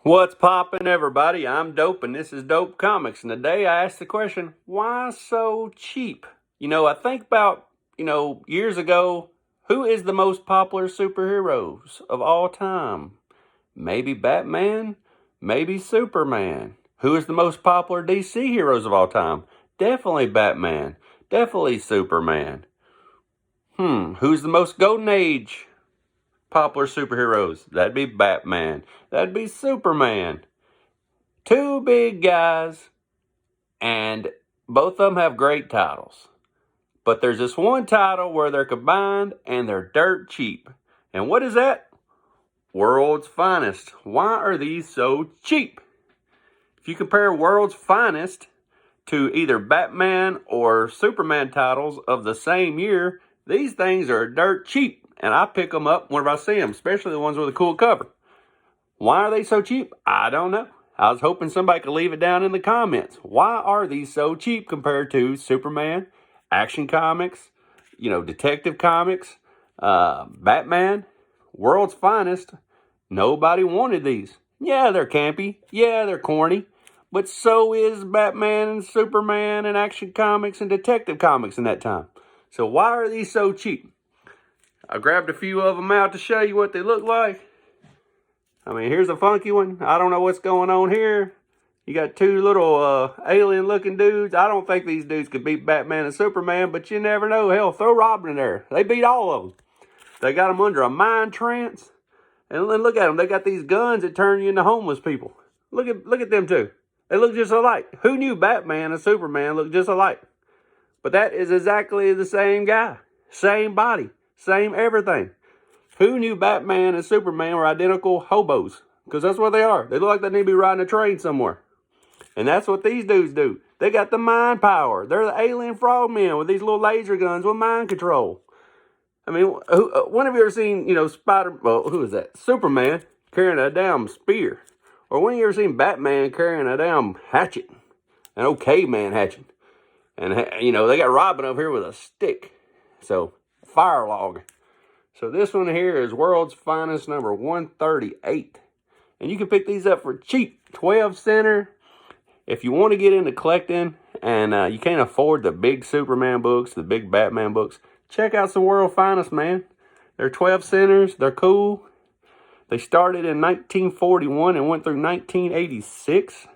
What's poppin', everybody? I'm Dope, and this is Dope Comics. And today I asked the question, why so cheap? I think about, years ago, who is the most popular superheroes of all time? Maybe Batman, maybe Superman. Who is the most popular DC heroes of all time? Definitely Batman, definitely Superman. Who's the most Golden Age popular superheroes? That'd be Batman, that'd be Superman. Two big guys, and both of them have great titles. But there's this one title where they're combined and they're dirt cheap. And what is that? World's Finest. Why are these so cheap? If you compare World's Finest to either Batman or Superman titles of the same year, these things are dirt cheap. And I pick them up whenever I see them, especially the ones with a cool cover. Why are they so cheap? I don't know. I was hoping somebody could leave it down in the comments. Why are these so cheap compared to Superman, Action Comics, Detective Comics, Batman, World's Finest? Nobody wanted these. Yeah, they're campy. Yeah, they're corny. But so is Batman and Superman and Action Comics and Detective Comics in that time. So why are these so cheap? I grabbed a few of them out to show you what they look like. Here's a funky one. I don't know what's going on here. You got two little alien-looking dudes. I don't think these dudes could beat Batman and Superman, but you never know. Hell, throw Robin in there. They beat all of them. They got them under a mind trance. And then look at them. They got these guns that turn you into homeless people. Look at them two. They look just alike. Who knew Batman and Superman looked just alike? But that is exactly the same guy. Same body. Same everything. Who knew Batman and Superman were identical hobos? Because that's what they are. They look like they need to be riding a train somewhere. And that's what these dudes do. They got the mind power. They're the alien frogmen with these little laser guns with mind control. When have you ever seen, who is that? Superman carrying a damn spear. Or when have you ever seen Batman carrying a damn hatchet? An old caveman hatchet. And, they got Robin over here with a stick. So, fire log. So this one here is World's Finest number 138. And you can pick these up for cheap. 12 center. If you want to get into collecting and you can't afford the big Superman books, the big Batman books, check out some World's Finest, man. They're 12 centers. They're cool. They started in 1941 and went through 1986.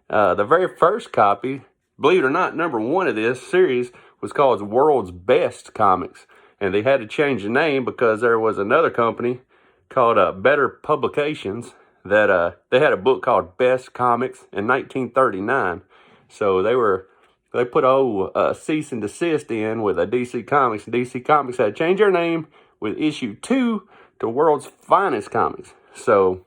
The very first copy, believe it or not, number one of this series was called World's Best Comics. And they had to change the name because there was another company called Better Publications that they had a book called Best Comics in 1939. So they put a cease and desist in with a DC Comics. DC Comics had to change their name with issue 2 to World's Finest Comics. So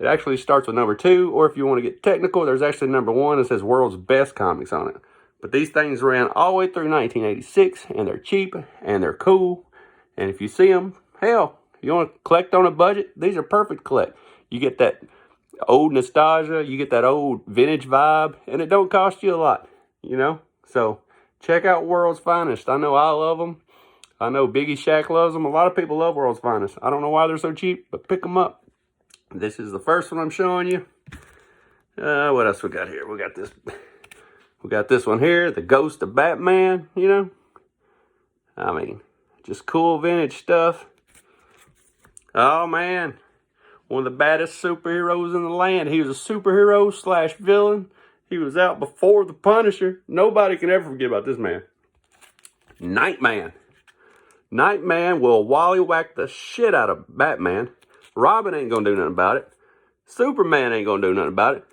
it actually starts with number 2, or if you want to get technical, there's actually number 1 that says World's Best Comics on it. But these things ran all the way through 1986, and they're cheap, and they're cool. And if you see them, hell, you want to collect on a budget, these are perfect to collect. You get that old nostalgia, you get that old vintage vibe, and it don't cost you a lot, So check out World's Finest. I know I love them. I know Biggie Shack loves them. A lot of people love World's Finest. I don't know why they're so cheap, but pick them up. This is the first one I'm showing you. What else we got here? We got this one here, the Ghost of Batman, just cool vintage stuff. Oh, man. One of the baddest superheroes in the land. He was a superhero / villain. He was out before the Punisher. Nobody can ever forget about this man. Nightman. Nightman will wallywhack the shit out of Batman. Robin ain't gonna do nothing about it. Superman ain't gonna do nothing about it.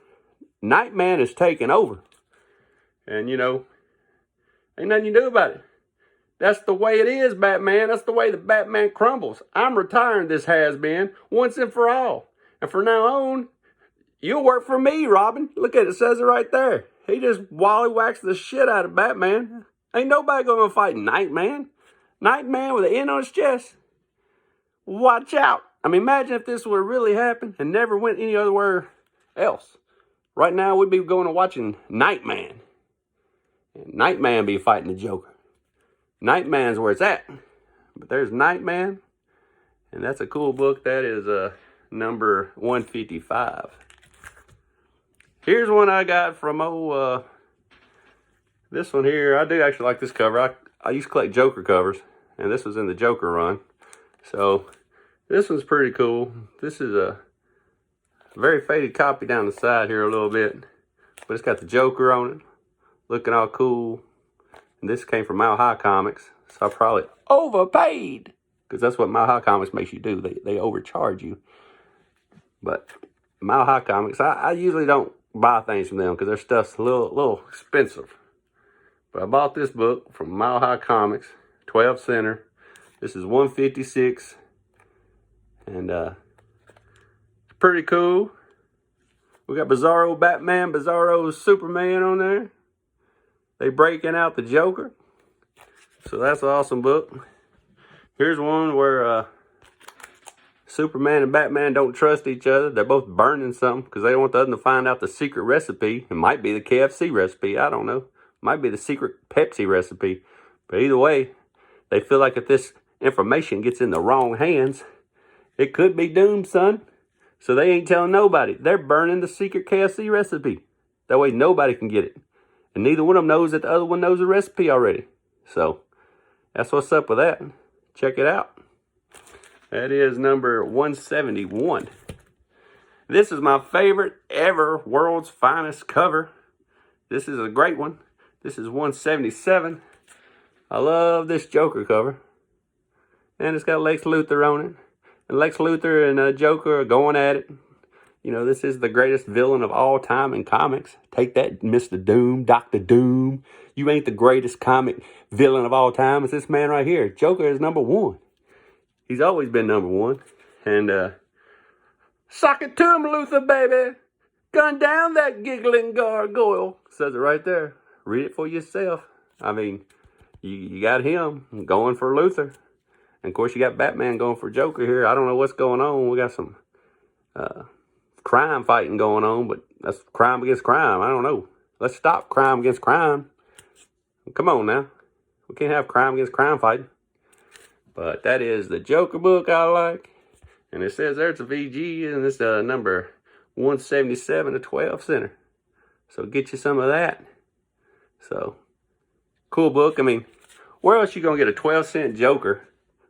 Nightman is taking over. And, ain't nothing you do about it. That's the way it is, Batman. That's the way the Batman crumbles. I'm retiring this has-been once and for all. And from now on, you'll work for me, Robin. Look at it. It says it right there. He just wallywhacks the shit out of Batman. Ain't nobody going to fight Nightman. Nightman with an N on his chest. Watch out. Imagine if this would have really happened and never went any other else. Right now, we'd be going and watching Nightman. And Nightman be fighting the Joker. Nightman's where it's at. But there's Nightman. And that's a cool book. That is number 155. Here's one I got from this one here. I do actually like this cover. I used to collect Joker covers, and this was in the Joker run. So this one's pretty cool. This is a very faded copy down the side here a little bit, but it's got the Joker on it, looking all cool. And this came from Mile High Comics, so I probably overpaid, because that's what Mile High Comics makes you do. They overcharge you. But Mile High Comics, I usually don't buy things from them because their stuff's a little expensive. But I bought this book from Mile High Comics, 12 center. This is 156, and it's pretty cool. We got Bizarro Batman, Bizarro Superman on there. They breaking out the Joker. So that's an awesome book. Here's one where Superman and Batman don't trust each other. They're both burning something because they don't want the other to find out the secret recipe. It might be the KFC recipe. I don't know. Might be the secret Pepsi recipe. But either way, they feel like if this information gets in the wrong hands, it could be doomed, son. So they ain't telling nobody. They're burning the secret KFC recipe. That way nobody can get it. And neither one of them knows that the other one knows the recipe already. So that's what's up with that. Check it out. That is number 171. This is my favorite ever World's Finest cover. This is a great one. This is 177. I love this Joker cover. And it's got Lex Luthor on it. And Lex Luthor and Joker are going at it. You know, this is the greatest villain of all time in comics. Take that, Mr. Doom, Dr. Doom. You ain't the greatest comic villain of all time. It's this man right here. Joker is number one. He's always been number one. And, sock it to him, Luthor, baby. Gun down that giggling gargoyle. Says it right there. Read it for yourself. I mean, you got him going for Luthor. And, of course, you got Batman going for Joker here. I don't know what's going on. We got some crime fighting going on, but that's crime against crime. I don't know. Let's stop crime against crime. Come on now. We can't have crime against crime fighting. But that is the Joker book I like. And it says there it's a VG, and it's number 177 to 12 center. So get you some of that. So, cool book. I mean, where else you going to get a 12-cent Joker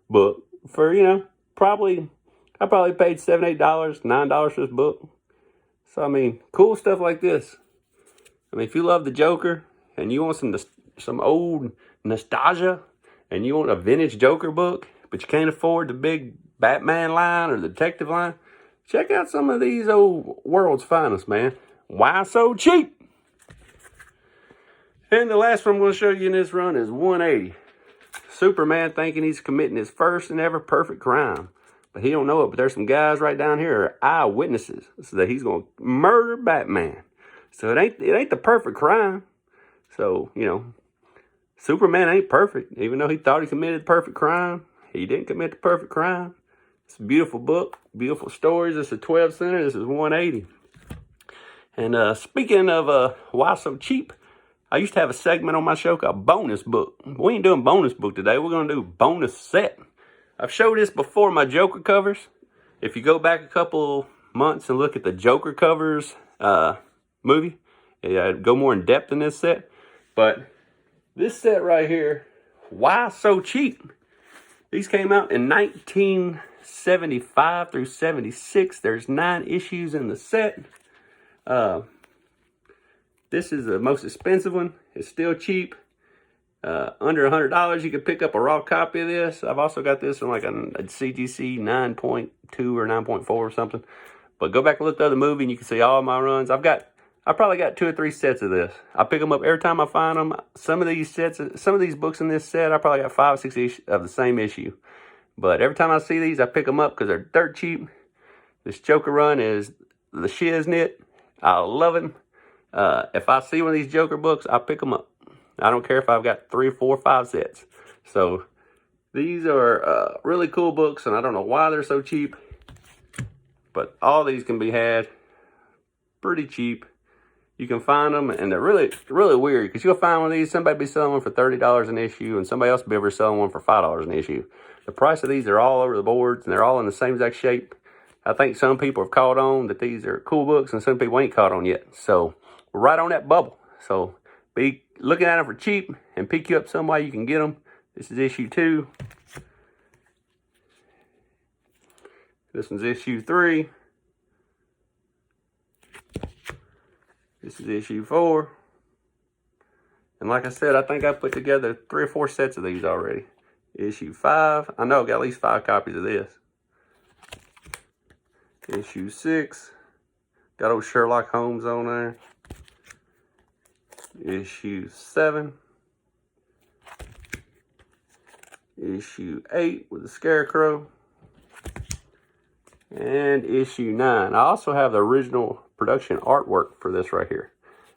book for, you know, I probably paid $7, $8, $9 for this book. So, I mean, cool stuff like this. I mean, if you love the Joker and you want some old nostalgia and you want a vintage Joker book, but you can't afford the big Batman line or the detective line, check out some of these old World's Finest, man. Why so cheap? And the last one I'm going to show you in this run is 180. Superman thinking he's committing his first and ever perfect crime. But he don't know it, but there's some guys right down here are eyewitnesses. So that he's going to murder Batman. So it ain't the perfect crime. So, you know, Superman ain't perfect. Even though he thought he committed the perfect crime, he didn't commit the perfect crime. It's a beautiful book, beautiful stories. It's a 12 center. This is 180. And speaking of why so cheap, I used to have a segment on my show called Bonus Book. We ain't doing bonus book today. We're going to do bonus set. I've showed this before, my Joker covers. If you go back a couple months and look at the Joker covers movie, I'd go more in depth in this set. But this set right here, why so cheap? These came out in 1975 through 76. There's 9 issues in the set. This is the most expensive one. It's still cheap. Under $100, you could pick up a raw copy of this. I've also got this in like a CGC 9.2 or 9.4 or something. But go back and look at the other movie and you can see all my runs. I probably got 2 or 3 sets of this. I pick them up every time I find them. Some of these books in this set, I probably got 5 or 6 of the same issue. But every time I see these, I pick them up because they're dirt cheap. This Joker run is the shiznit. I love it. If I see one of these Joker books, I pick them up. I don't care if I've got 3, 4, 5 sets. So these are really cool books, and I don't know why they're so cheap. But all these can be had pretty cheap. You can find them, and they're really, really weird. Because you'll find one of these, somebody be selling one for $30 an issue, and somebody else will be ever selling one for $5 an issue. The price of these are all over the boards, and they're all in the same exact shape. I think some people have caught on that these are cool books, and some people ain't caught on yet. So we're right on that bubble. So be looking at them for cheap and pick you up some way you can get them. This is issue 2. This one's issue 3. This is issue 4. And like I said, I think I put together 3 or 4 sets of these already. Issue 5. I know I've got at least 5 copies of this. Issue 6. Got old Sherlock Holmes on there. Issue 7. Issue 8 with the Scarecrow. And issue 9. I also have the original production artwork for this right here.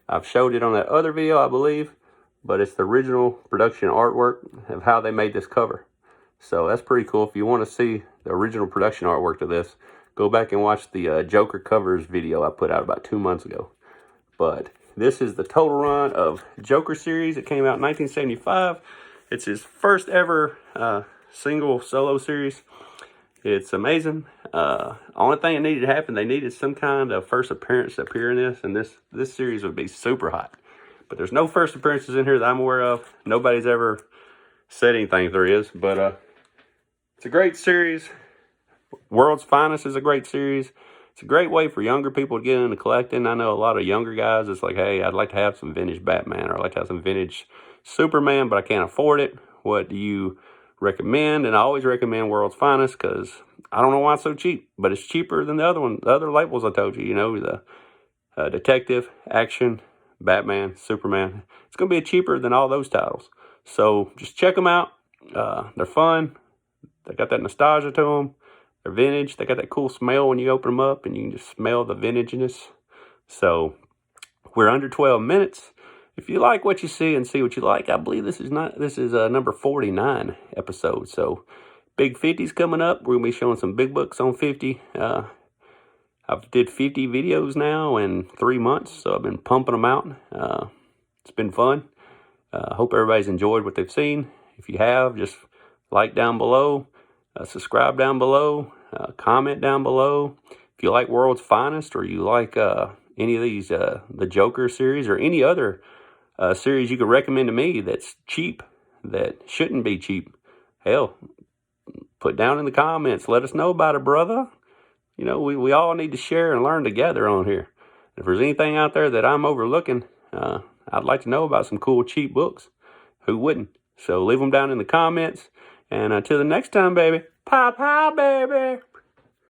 I've showed it on that other video, I believe, but it's the original production artwork of how they made this cover. So that's pretty cool. If you want to see the original production artwork to this, go back and watch the Joker covers video I put out about 2 months ago. But this is the total run of Joker series. It came out in 1975. It's his first ever single solo series. It's amazing. Only thing that needed to happen, they needed some kind of first appearance to appear in this, and this series would be super hot. But there's no first appearances in here that I'm aware of. Nobody's ever said anything if there is, but it's a great series. World's Finest is a great series. It's a great way for younger people to get into collecting. I know a lot of younger guys, it's like, hey, I'd like to have some vintage Batman, or I'd like to have some vintage Superman, but I can't afford it. What do you recommend? And I always recommend World's Finest, because I don't know why it's so cheap, but it's cheaper than the other one, the other labels I told you, you know, the detective, action, Batman, Superman. It's going to be cheaper than all those titles. So just check them out. They're fun. They got that nostalgia to them. They're vintage. They got that cool smell when you open them up, and you can just smell the vintageness. So we're under 12 minutes. If you like what you see and see what you like, I believe this is number 49 episode. So big 50's coming up. We're gonna be showing some big books on 50. I've did 50 videos now in 3 months, so I've been pumping them out. It's been fun. Hope everybody's enjoyed what they've seen. If you have, just like down below, subscribe down below, comment down below. If you like World's Finest, or you like any of these, the Joker series, or any other series you could recommend to me that's cheap, that shouldn't be cheap, hell, put down in the comments. Let us know about it, brother. You know, we all need to share and learn together on here. If there's anything out there that I'm overlooking, I'd like to know about some cool, cheap books. Who wouldn't? So leave them down in the comments. And until the next time, baby. Pow, pow, baby.